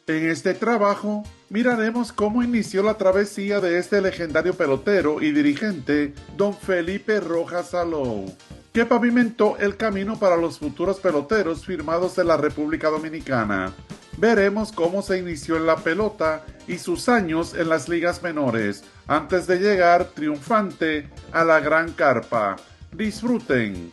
En este trabajo miraremos cómo inició la travesía de este legendario pelotero y dirigente, don Felipe Rojas Salou, que pavimentó el camino para los futuros peloteros firmados de la República Dominicana. Veremos cómo se inició en la pelota y sus años en las ligas menores, antes de llegar triunfante a la gran carpa. Disfruten.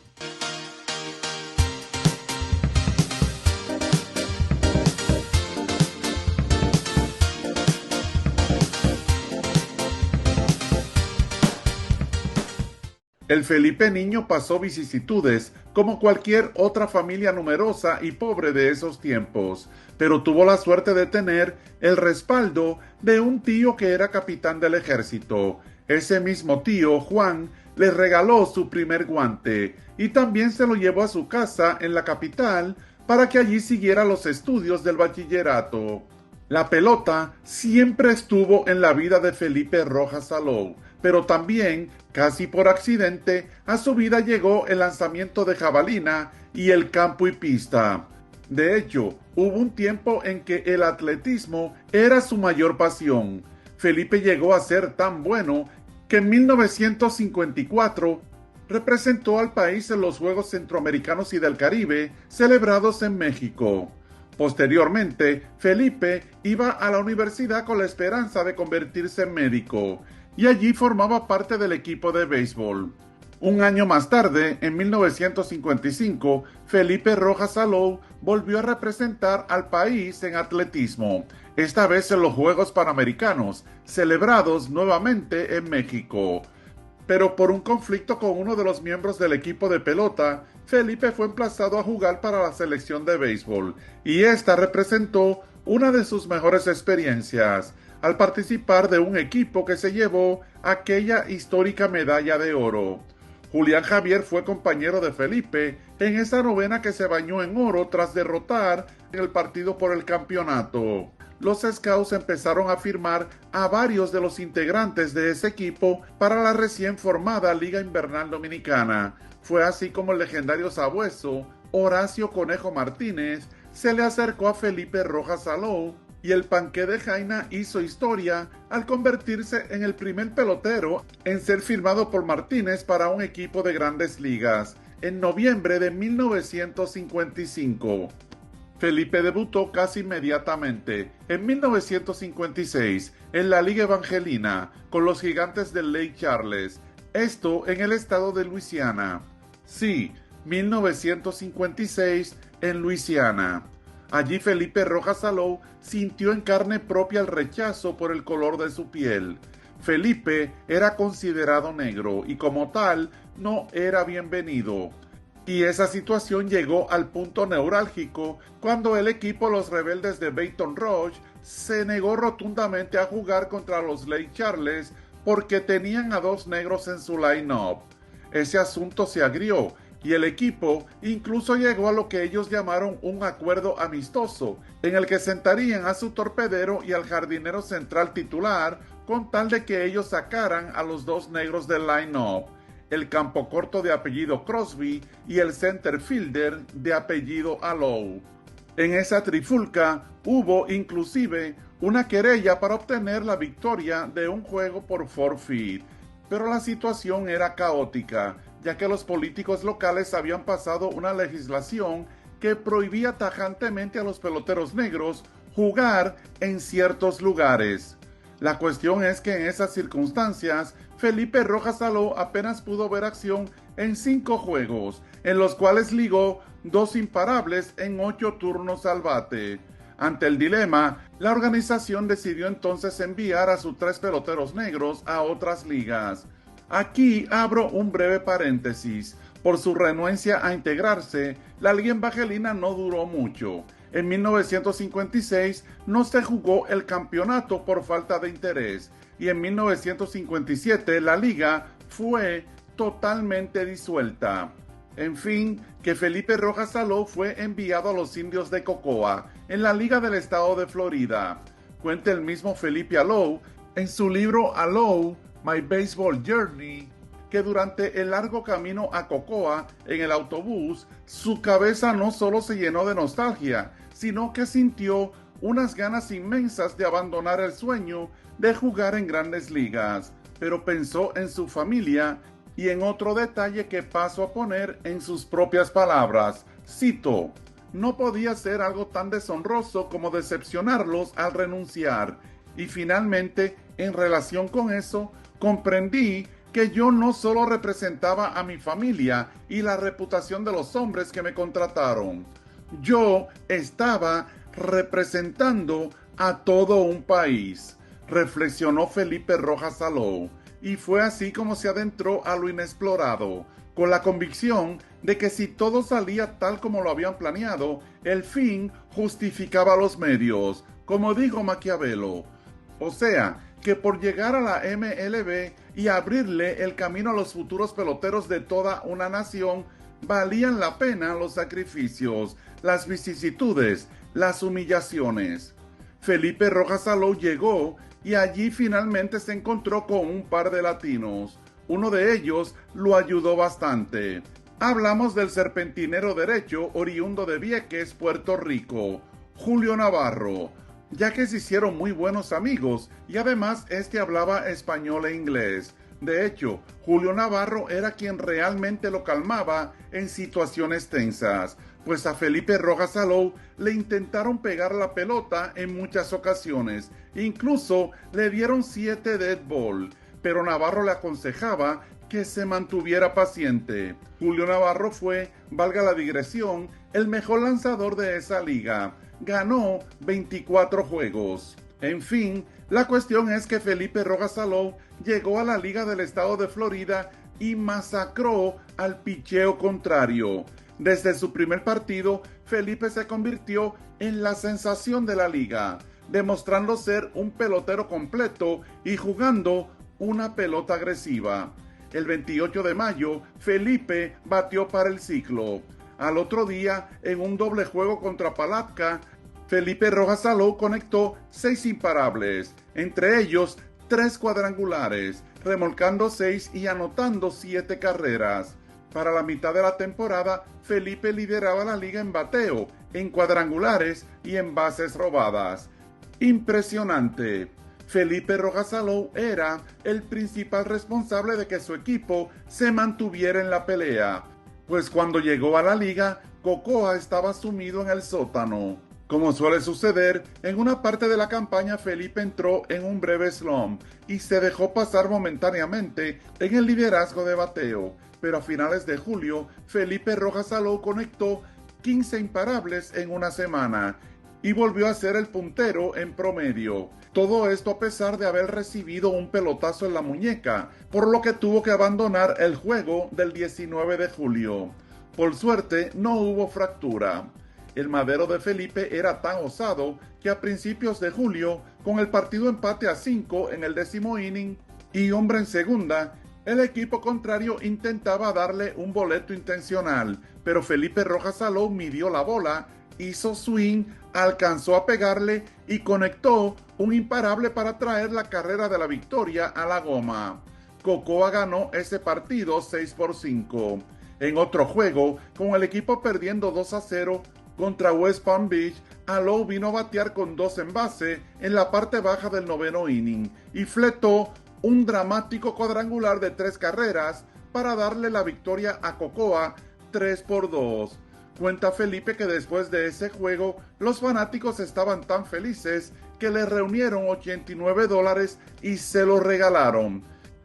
El Felipe niño pasó vicisitudes, como cualquier otra familia numerosa y pobre de esos tiempos, pero tuvo la suerte de tener el respaldo de un tío que era capitán del ejército. Ese mismo tío, Juan, le regaló su primer guante y también se lo llevó a su casa en la capital para que allí siguiera los estudios del bachillerato. La pelota siempre estuvo en la vida de Felipe Rojas Salou, pero también, casi por accidente, a su vida llegó el lanzamiento de jabalina y el campo y pista. De hecho, hubo un tiempo en que el atletismo era su mayor pasión. Felipe llegó a ser tan bueno que en 1954 representó al país en los Juegos Centroamericanos y del Caribe celebrados en México. Posteriormente, Felipe iba a la universidad con la esperanza de convertirse en médico, y allí formaba parte del equipo de béisbol. Un año más tarde, en 1955, Felipe Rojas Salou volvió a representar al país en atletismo, esta vez en los Juegos Panamericanos, celebrados nuevamente en México. Pero por un conflicto con uno de los miembros del equipo de pelota, Felipe fue emplazado a jugar para la selección de béisbol, y esta representó una de sus mejores experiencias, al participar de un equipo que se llevó aquella histórica medalla de oro. Julián Javier fue compañero de Felipe en esa novena que se bañó en oro tras derrotar en el partido por el campeonato. Los Scouts empezaron a firmar a varios de los integrantes de ese equipo para la recién formada Liga Invernal Dominicana. Fue así como el legendario sabueso Horacio Conejo Martínez se le acercó a Felipe Rojas Salou, y el Panqué de Jaina hizo historia al convertirse en el primer pelotero en ser firmado por Martínez para un equipo de Grandes Ligas en noviembre de 1955. Felipe debutó casi inmediatamente en 1956 en la Liga Evangelina con los Gigantes del Lake Charles, esto en el estado de Luisiana. Sí, 1956 en Luisiana. Allí Felipe Rojas Salou sintió en carne propia el rechazo por el color de su piel. Felipe era considerado negro y como tal no era bienvenido. Y esa situación llegó al punto neurálgico cuando el equipo Los Rebeldes de Baton Rouge se negó rotundamente a jugar contra los Lake Charles porque tenían a dos negros en su line-up. Ese asunto se agrió y el equipo incluso llegó a lo que ellos llamaron un acuerdo amistoso, en el que sentarían a su torpedero y al jardinero central titular con tal de que ellos sacaran a los dos negros del line-up, el campo corto de apellido Crosby y el center fielder de apellido Alou. En esa trifulca hubo inclusive una querella para obtener la victoria de un juego por forfeit, pero la situación era caótica, ya que los políticos locales habían pasado una legislación que prohibía tajantemente a los peloteros negros jugar en ciertos lugares. La cuestión es que en esas circunstancias, Felipe Rojas Salou apenas pudo ver acción en 5 juegos, en los cuales ligó 2 imparables en 8 turnos al bate. Ante el dilema, la organización decidió entonces enviar a sus 3 peloteros negros a otras ligas. Aquí abro un breve paréntesis. Por su renuencia a integrarse, la Liga Evangelina no duró mucho. En 1956 no se jugó el campeonato por falta de interés y en 1957 la liga fue totalmente disuelta. En fin, que Felipe Rojas Salou fue enviado a los Indios de Cocoa, en la Liga del Estado de Florida. Cuenta el mismo Felipe Alou en su libro Alou, My Baseball Journey, que durante el largo camino a Cocoa en el autobús, su cabeza no solo se llenó de nostalgia, sino que sintió unas ganas inmensas de abandonar el sueño de jugar en grandes ligas, pero pensó en su familia y en otro detalle que paso a poner en sus propias palabras. Cito: no podía ser algo tan deshonroso como decepcionarlos al renunciar. Y finalmente, en relación con eso, comprendí que yo no solo representaba a mi familia y la reputación de los hombres que me contrataron. Yo estaba representando a todo un país, reflexionó Felipe Rojas Salou, y fue así como se adentró a lo inexplorado, con la convicción de que si todo salía tal como lo habían planeado, el fin justificaba los medios, como dijo Maquiavelo. O sea, que por llegar a la MLB y abrirle el camino a los futuros peloteros de toda una nación, valían la pena los sacrificios, las vicisitudes, las humillaciones. Felipe Rojas Salou llegó y allí finalmente se encontró con un par de latinos. Uno de ellos lo ayudó bastante. Hablamos del serpentinero derecho oriundo de Vieques, Puerto Rico, Julio Navarro, ya que se hicieron muy buenos amigos y además este hablaba español e inglés. De hecho, Julio Navarro era quien realmente lo calmaba en situaciones tensas, pues a Felipe Rojas Salou le intentaron pegar la pelota en muchas ocasiones, incluso le dieron 7 dead ball, pero Navarro le aconsejaba que se mantuviera paciente. Julio Navarro fue, valga la digresión, el mejor lanzador de esa liga. Ganó 24 juegos. En fin, la cuestión es que Felipe Rojas Salou llegó a la Liga del Estado de Florida y masacró al picheo contrario. Desde su primer partido, Felipe se convirtió en la sensación de la liga, demostrando ser un pelotero completo y jugando una pelota agresiva. El 28 de mayo, Felipe batió para el ciclo. Al otro día, en un doble juego contra Palatka, Felipe Rojas Salou conectó 6 imparables, entre ellos 3 cuadrangulares, remolcando 6 y anotando 7 carreras. Para la mitad de la temporada, Felipe lideraba la liga en bateo, en cuadrangulares y en bases robadas. Impresionante. Felipe Rojas Salou era el principal responsable de que su equipo se mantuviera en la pelea, pues cuando llegó a la liga, Cocoa estaba sumido en el sótano. Como suele suceder, en una parte de la campaña Felipe entró en un breve slump y se dejó pasar momentáneamente en el liderazgo de bateo, pero a finales de julio, Felipe Rojas Salou conectó 15 imparables en una semana y volvió a ser el puntero en promedio. Todo esto a pesar de haber recibido un pelotazo en la muñeca, por lo que tuvo que abandonar el juego del 19 de julio. Por suerte, no hubo fractura. El madero de Felipe era tan osado que a principios de julio, con el partido empate a 5 en el 10º inning y hombre en segunda, el equipo contrario intentaba darle un boleto intencional, pero Felipe Rojas Salou midió la bola, hizo swing, alcanzó a pegarle y conectó un imparable para traer la carrera de la victoria a la goma. Cocoa ganó ese partido 6-5. En otro juego, con el equipo perdiendo 2-0 contra West Palm Beach, Alou vino a batear con 2 en base en la parte baja del 9º inning y fletó un dramático cuadrangular de 3 carreras para darle la victoria a Cocoa 3-2. Cuenta Felipe que después de ese juego, los fanáticos estaban tan felices que le reunieron $89 y se lo regalaron.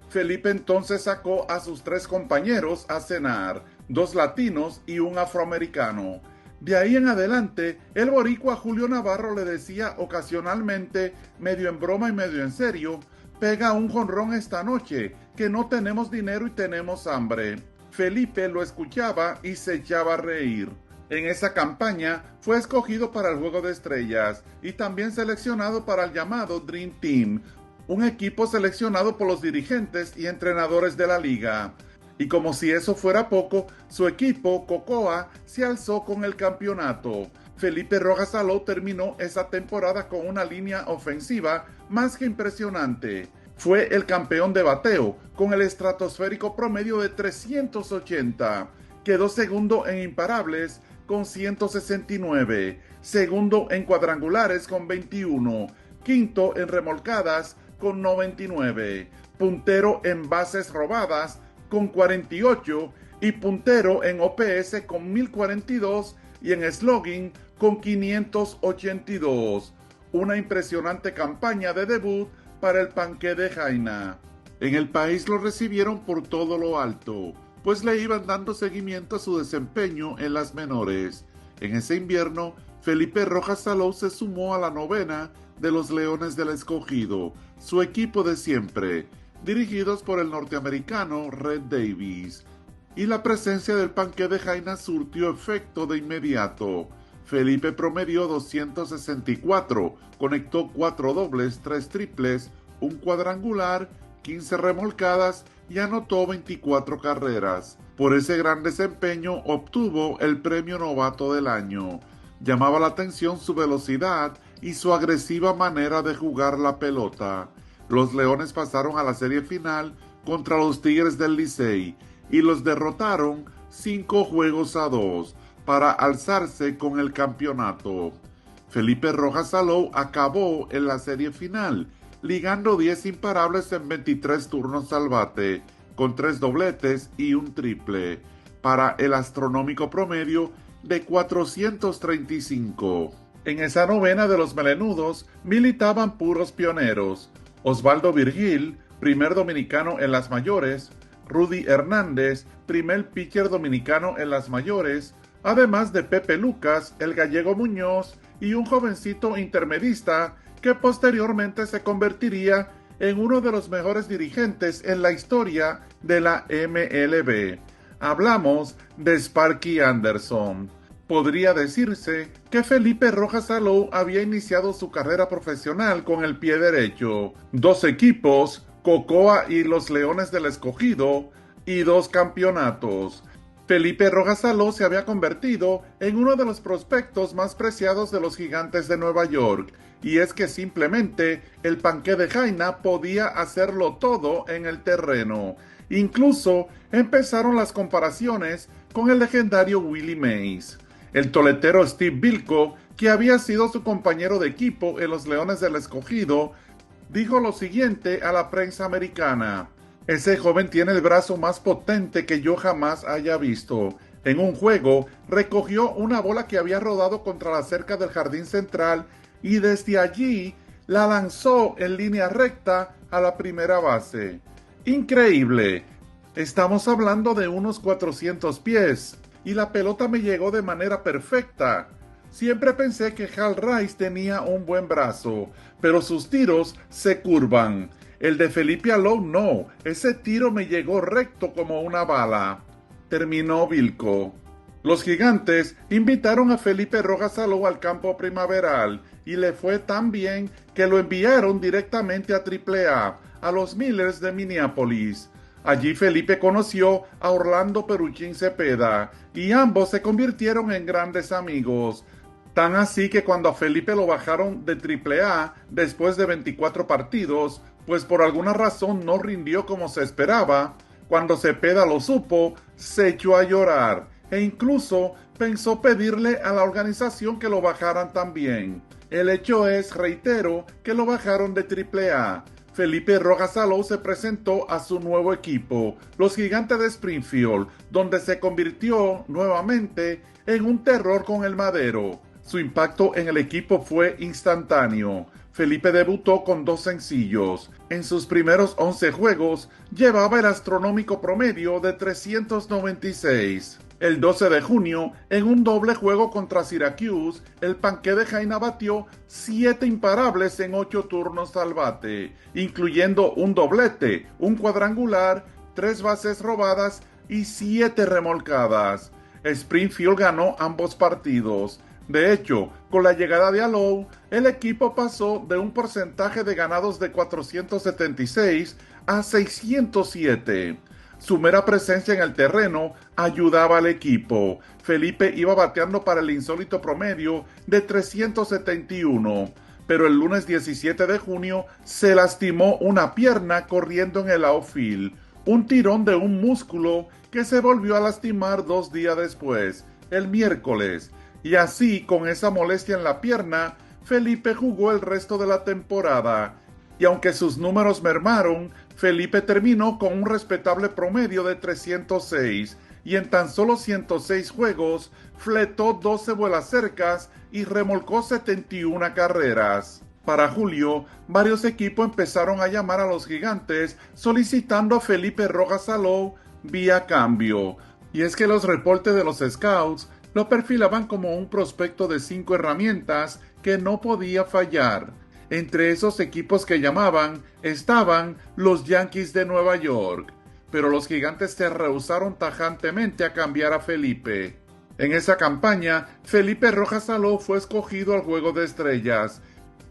Felipe entonces sacó a sus 3 compañeros a cenar, 2 latinos y un afroamericano. De ahí en adelante, el boricua Julio Navarro le decía ocasionalmente, medio en broma y medio en serio: pega un jonrón esta noche, que no tenemos dinero y tenemos hambre. Felipe lo escuchaba y se echaba a reír. En esa campaña fue escogido para el Juego de Estrellas y también seleccionado para el llamado Dream Team, un equipo seleccionado por los dirigentes y entrenadores de la liga. Y como si eso fuera poco, su equipo, Cocoa, se alzó con el campeonato. Felipe Rojas Salou terminó esa temporada con una línea ofensiva más que impresionante. Fue el campeón de bateo, con el estratosférico promedio de 380. Quedó segundo en imparables con 169. segundo en cuadrangulares con 21, quinto en remolcadas con 99, puntero en bases robadas con 48 y puntero en OPS con 1042 y en slugging con 582. Una impresionante campaña de debut para el Panqué de Jaina. En el país lo recibieron por todo lo alto, pues le iban dando seguimiento a su desempeño en las menores. En ese invierno, Felipe Rojas Salou se sumó a la novena de los Leones del Escogido, su equipo de siempre, dirigidos por el norteamericano Red Davies. Y la presencia del Panqué de Jaina surtió efecto de inmediato. Felipe promedió 264, conectó 4 dobles, 3 triples, un cuadrangular, 15 remolcadas y anotó 24 carreras. Por ese gran desempeño obtuvo el premio novato del año. Llamaba la atención su velocidad y su agresiva manera de jugar la pelota. Los Leones pasaron a la serie final contra los Tigres del Licey y los derrotaron 5-2 para alzarse con el campeonato. Felipe Rojas Salou acabó en la serie final, ligando 10 imparables en 23 turnos al bate, con 3 dobletes y un triple, para el astronómico promedio de 435. En esa novena de los melenudos militaban puros pioneros: Osvaldo Virgil, primer dominicano en las mayores; Rudy Hernández, primer pitcher dominicano en las mayores, además de Pepe Lucas, el gallego Muñoz y un jovencito intermedista que posteriormente se convertiría en uno de los mejores dirigentes en la historia de la MLB. Hablamos de Sparky Anderson. Podría decirse que Felipe Rojas Salou había iniciado su carrera profesional con el pie derecho. 2 equipos, Cocoa y los Leones del Escogido, y 2 campeonatos. Felipe Rojas Salou se había convertido en uno de los prospectos más preciados de los Gigantes de Nueva York, y es que simplemente el Panqué de Jaina podía hacerlo todo en el terreno. Incluso empezaron las comparaciones con el legendario Willie Mays. El toletero Steve Bilko, que había sido su compañero de equipo en los Leones del Escogido, dijo lo siguiente a la prensa americana: ese joven tiene el brazo más potente que yo jamás haya visto. En un juego, recogió una bola que había rodado contra la cerca del jardín central y desde allí la lanzó en línea recta a la primera base. Increíble. Estamos hablando de unos 400 pies y la pelota me llegó de manera perfecta. Siempre pensé que Hal Rice tenía un buen brazo, pero sus tiros se curvan. El de Felipe Alou no, ese tiro me llegó recto como una bala. Terminó Bilko. Los Gigantes invitaron a Felipe Rojas Salou al campo primaveral y le fue tan bien que lo enviaron directamente a AAA, a los Millers de Minneapolis. Allí Felipe conoció a Orlando Peruchín Cepeda y ambos se convirtieron en grandes amigos. Tan así que cuando a Felipe lo bajaron de AAA después de 24 partidos, pues por alguna razón no rindió como se esperaba, cuando Cepeda lo supo, se echó a llorar e incluso pensó pedirle a la organización que lo bajaran también. El hecho es, reitero, que lo bajaron de AAA. Felipe Rojas Salou se presentó a su nuevo equipo, los Gigantes de Springfield, donde se convirtió nuevamente en un terror con el madero. Su impacto en el equipo fue instantáneo. Felipe debutó con 2 sencillos. En sus primeros 11 juegos, llevaba el astronómico promedio de 396. El 12 de junio, en un doble juego contra Syracuse, el Panqué de Jaina batió 7 imparables en 8 turnos al bate, incluyendo un doblete, un cuadrangular, 3 bases robadas y 7 remolcadas. Springfield ganó ambos partidos. De hecho, con la llegada de Alou, el equipo pasó de un porcentaje de ganados de 476 a 607. Su mera presencia en el terreno ayudaba al equipo. Felipe iba bateando para el insólito promedio de 371, pero el lunes 17 de junio se lastimó una pierna corriendo en el outfield, un tirón de un músculo que se volvió a lastimar 2 días después, el miércoles. Y así, con esa molestia en la pierna, Felipe jugó el resto de la temporada. Y aunque sus números mermaron, Felipe terminó con un respetable promedio de 306 y en tan solo 106 juegos fletó 12 vuelacercas y remolcó 71 carreras. Para julio, varios equipos empezaron a llamar a los Gigantes solicitando a Felipe Rojas Salou vía cambio. Y es que los reportes de los scouts lo perfilaban como un prospecto de 5 herramientas que no podía fallar. Entre esos equipos que llamaban estaban los Yankees de Nueva York, pero los Gigantes se rehusaron tajantemente a cambiar a Felipe. En esa campaña, Felipe Rojas Salou fue escogido al Juego de Estrellas.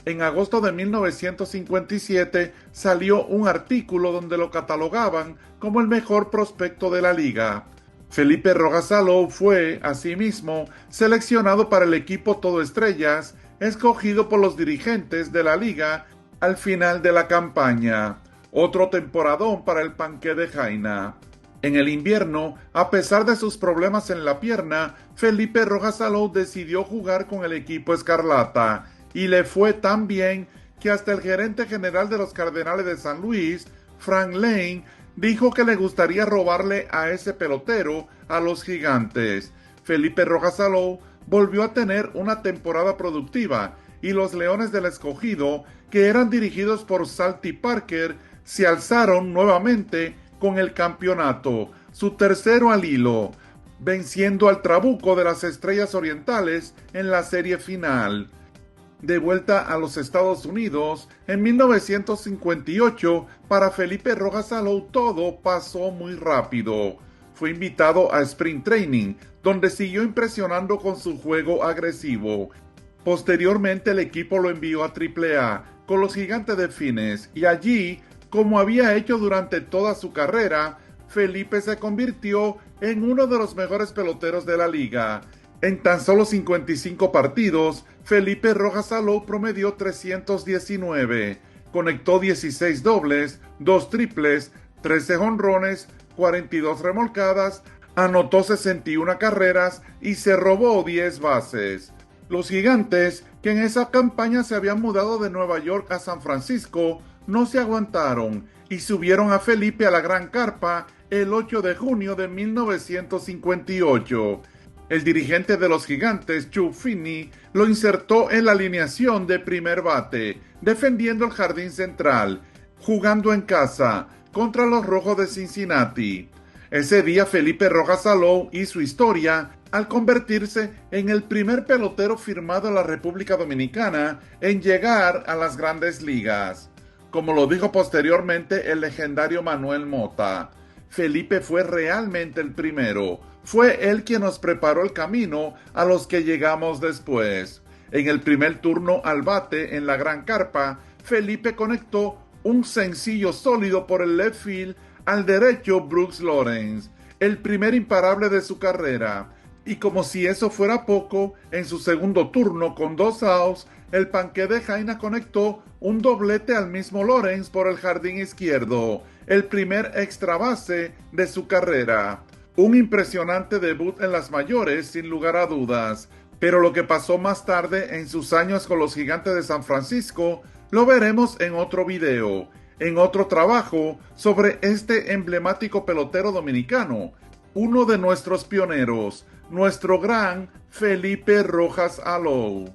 En agosto de 1957 salió un artículo donde lo catalogaban como el mejor prospecto de la liga. Felipe Rojas Salou fue, asimismo, seleccionado para el equipo Todo Estrellas, escogido por los dirigentes de la liga al final de la campaña. Otro temporadón para el Panqué de Jaina. En el invierno, a pesar de sus problemas en la pierna, Felipe Rojas Salou decidió jugar con el equipo Escarlata y le fue tan bien que hasta el gerente general de los Cardenales de San Luis, Frank Lane, dijo que le gustaría robarle a ese pelotero a los Gigantes. Felipe Rojas Salou volvió a tener una temporada productiva y los Leones del Escogido, que eran dirigidos por Salty Parker, se alzaron nuevamente con el campeonato, su tercero al hilo, venciendo al Trabuco de las Estrellas Orientales en la serie final. De vuelta a los Estados Unidos, en 1958, para Felipe Rojas Salou todo pasó muy rápido. Fue invitado a Spring Training, donde siguió impresionando con su juego agresivo. Posteriormente el equipo lo envió a AAA con los Gigantes de Phoenix y allí, como había hecho durante toda su carrera, Felipe se convirtió en uno de los mejores peloteros de la liga. En tan solo 55 partidos, Felipe Rojas Salou promedió 319, conectó 16 dobles, 2 triples, 13 jonrones, 42 remolcadas, anotó 61 carreras y se robó 10 bases. Los Gigantes, que en esa campaña se habían mudado de Nueva York a San Francisco, no se aguantaron y subieron a Felipe a la Gran Carpa el 8 de junio de 1958. El dirigente de los Gigantes, Chuck Finney, lo insertó en la alineación de primer bate, defendiendo el jardín central, jugando en casa contra los Rojos de Cincinnati. Ese día Felipe Rojas Salou hizo historia al convertirse en el primer pelotero firmado en la República Dominicana en llegar a las Grandes Ligas. Como lo dijo posteriormente el legendario Manuel Mota, Felipe fue realmente el primero. Fue él quien nos preparó el camino a los que llegamos después. En el primer turno al bate en la Gran Carpa, Felipe conectó un sencillo sólido por el left field al derecho Brooks Lawrence, el primer imparable de su carrera. Y como si eso fuera poco, en su segundo turno con 2 outs, el Panqué de Jaina conectó un doblete al mismo Lawrence por el jardín izquierdo, el primer extra base de su carrera. Un impresionante debut en las mayores, sin lugar a dudas, pero lo que pasó más tarde en sus años con los Gigantes de San Francisco lo veremos en otro video, en otro trabajo sobre este emblemático pelotero dominicano, uno de nuestros pioneros, nuestro gran Felipe Rojas Salou.